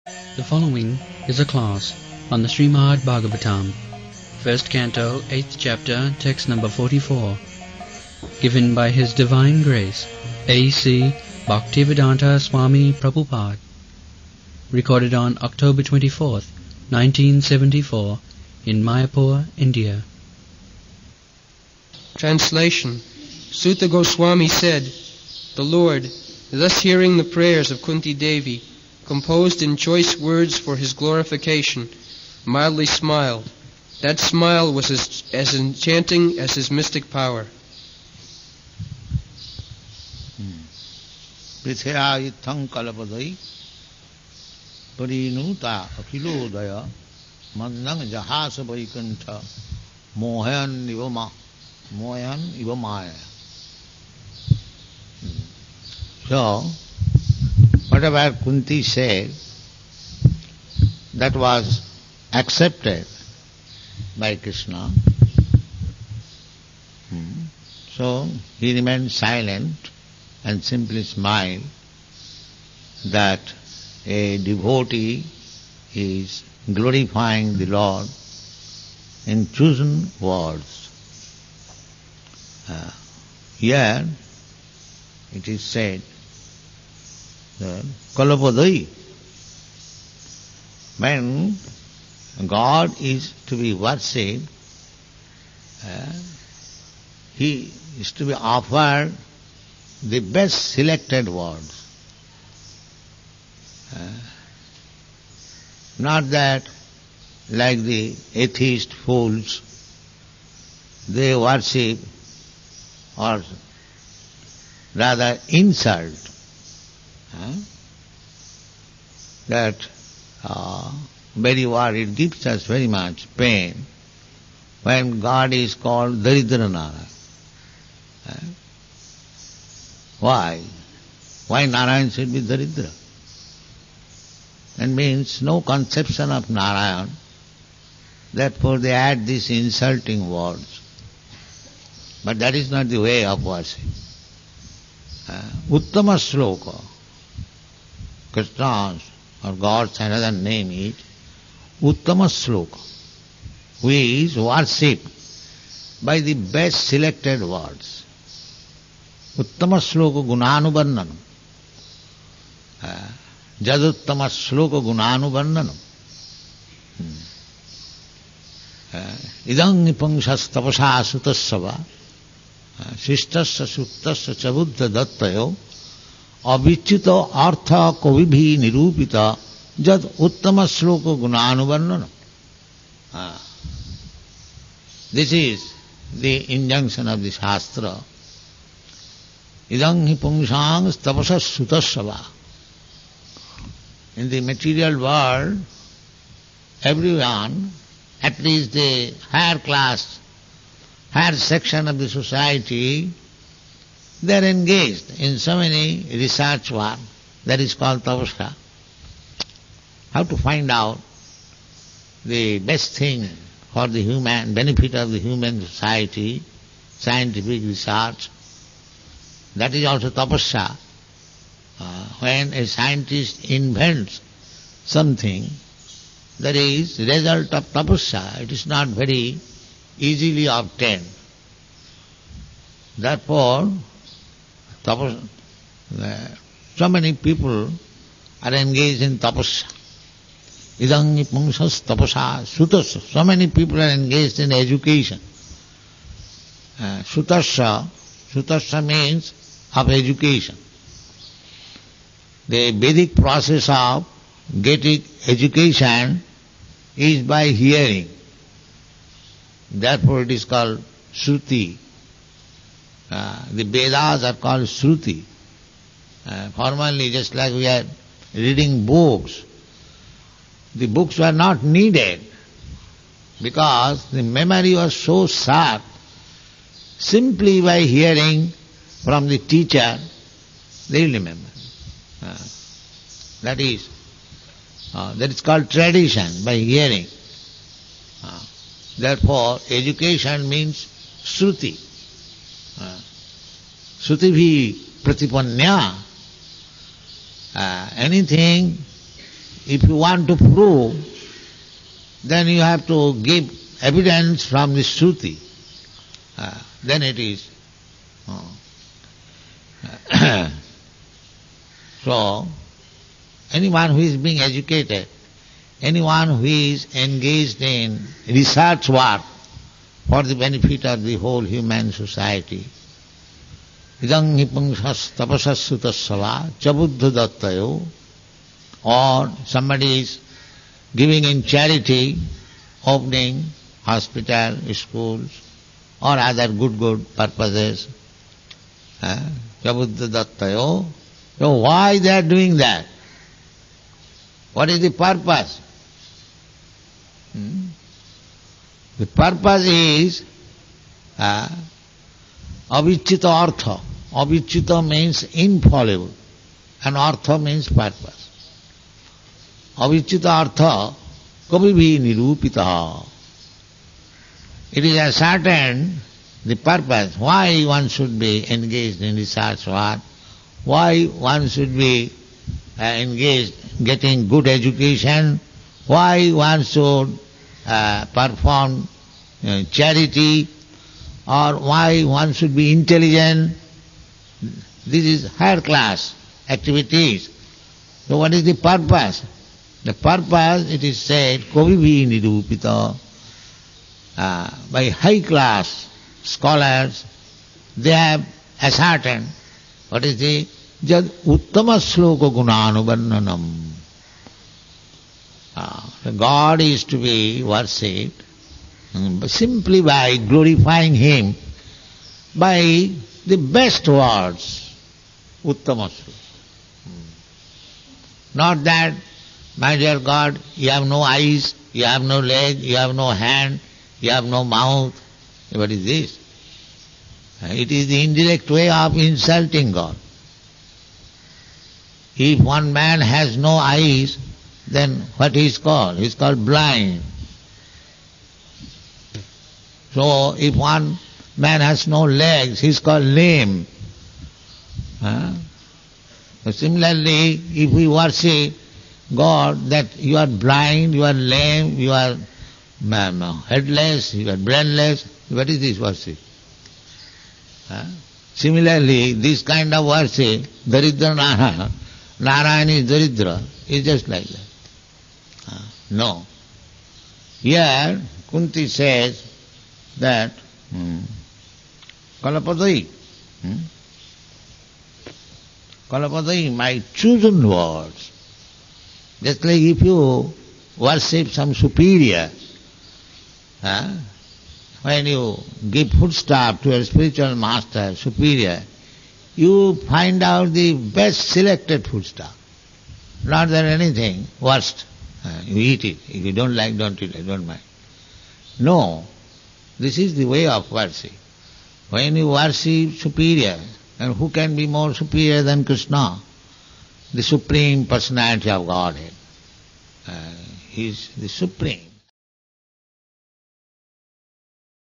The following is a class on the Srimad Bhagavatam, first canto, 8th chapter, text number 44, given by His Divine Grace, A.C. Bhaktivedanta Swami Prabhupada, recorded on October 24th, 1974, in Mayapur, India. Translation. Sutta Goswami said, "The Lord, thus hearing the prayers of Kunti Devi, composed in choice words for his glorification, mildly smiled. That smile was as enchanting as his mystic power." Prithya itham kalapadai parinuta akilodaya mandang jahasa vaikanta mohan ivamaya. So, whatever Kunti said, that was accepted by Krishna. So, he remained silent and simply smiled that a devotee is glorifying the Lord in chosen words. Here it is said that Kalapadai, when God is to be worshipped, he is to be offered the best selected words. Not that like the atheist fools, they worship or rather insult. That very word, it gives us very much pain when God is called Daridranara. Why? Why Narayan should be Daridra? That means no conception of Narayan. Therefore they add these insulting words. But that is not the way of worship. Uttama Sloka, Krishna's or God's another name is Uttama Sloka, who is worshipped by the best selected words. Uttama Sloka Gunanubandhanam. Jaduttama Sloka Gunanubandhanam. Idang nipangshas tapasa sutasava Shishtasya suktasya chabuddha dattayo avichita artha kavibhi nirupita jad uttama sloka gunanuvarnanam. This is the injunction of the Shastra. Idang hi pungsang tapasa sutasava. In the material world, everyone, at least the higher class, higher section of the society, they are engaged in so many research work that is called tapasya. How to find out the best thing for the human benefit of the human society, scientific research, that is also tapasya. When a scientist invents something, that is result of tapasya. It is not very easily obtained. Therefore, so many people are engaged in tapasya. Idang pungsas tapasa sutasya. So many people are engaged in education. Sutasya means of education. The Vedic process of getting education is by hearing. Therefore it is called Shruti. The Vedas are called Shruti. Formerly, just like we are reading books, the books were not needed because the memory was so sharp. Simply by hearing from the teacher, they will remember. That is called tradition, by hearing. Therefore, education means Shruti. Shruti bhi pratipanya. Anything if you want to prove, then you have to give evidence from the Shruti. Then it is. So, anyone who is being educated, anyone who is engaged in research work for the benefit of the whole human society, idang hipungsas tapasas sutasava chabuddha dattayo, or somebody is giving in charity, opening hospital, schools, or other good purposes, chabuddha dattayo. So why they are doing that? What is the purpose? The purpose is avichita artha. Avichita means infallible, and artha means purpose. Avichita artha kavivi nirupita. It is ascertained the purpose, why one should be engaged in research work, why one should be engaged getting good education, why one should perform charity, or why one should be intelligent. This is higher class activities. So what is the purpose? The purpose, it is said, kavivi nirupita, by high class scholars, they have ascertained what is the jad uttama sloka gunanuvarnanam. God is to be worshipped simply by glorifying Him by the best words, uttama sloka. Not that, my dear God, you have no eyes, you have no leg, you have no hand, you have no mouth. What is this? It is the indirect way of insulting God. If one man has no eyes, then what he is called? He is called blind. So if one man has no legs, he is called lame. So similarly, if we worship God, that you are blind, you are lame, you are headless, you are brainless, what is this worship? Similarly, this kind of worship, Daridra Narayana, Narayana is Daridra, is just like that. No. Here, Kunti says that Kalapadai, Kalapadai, my chosen words. Just like if you worship some superior, when you give foodstuff to a spiritual master, superior, you find out the best selected foodstuff. Not that anything worst. You eat it. If you don't like, don't eat it, don't mind. No. This is the way of worship. When you worship superior, and who can be more superior than Krishna? The Supreme Personality of Godhead. He is the Supreme.